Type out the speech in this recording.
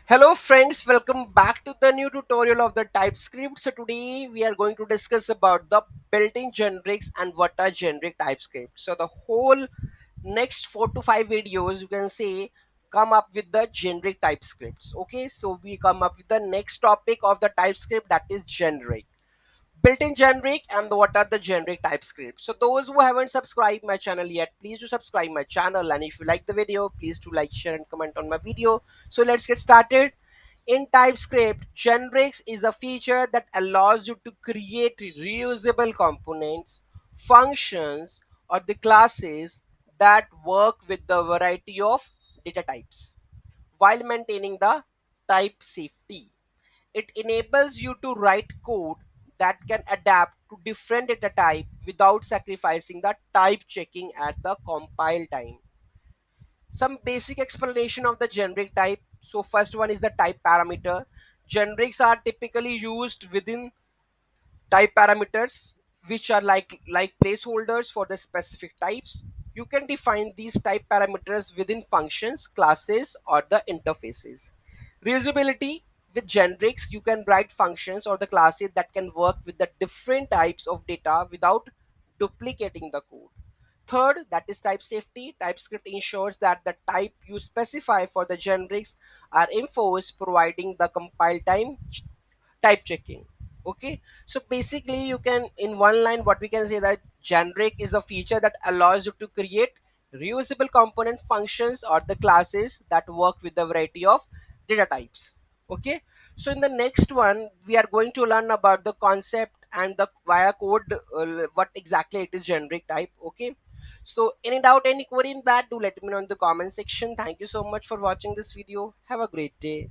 Hello friends, welcome back to the new tutorial of the TypeScript. So today we are going to discuss about the built-in generics and what are generic TypeScript. So the whole next 4 to 5 videos you can say come up with the generic TypeScripts. Okay, so we come up with the next topic of the TypeScript, that is generic. Built-in generic and what are the generic TypeScript. So those who haven't subscribed my channel yet, please do subscribe my channel, and if you like the video, please do like, share and comment on my video. So let's get started. In TypeScript, generics is a feature that allows you to create reusable components, functions, or the classes that work with the variety of data types while maintaining the type safety. It enables you to write code that can adapt to different data type without sacrificing the type checking at the compile time. Some basic explanation of the generic type. So first one is the type parameter. Generics are typically used within type parameters, which are like placeholders for the specific types. You can define these type parameters within functions, classes, or the interfaces. Reusability: with generics you can write functions or the classes that can work with the different types of data without duplicating the code. Third, that is type safety. TypeScript ensures that the type you specify for the generics are enforced, providing the compile time type checking. Okay, so basically you can, in one line, what we can say that generic is a feature that allows you to create reusable component functions or the classes that work with the variety of data types. Okay, so in the next one we are going to learn about the concept and the via code, what exactly it is generic type. Okay, so any doubt, any query in that, do let me know in the comment section. Thank you so much for watching this video. Have a great day.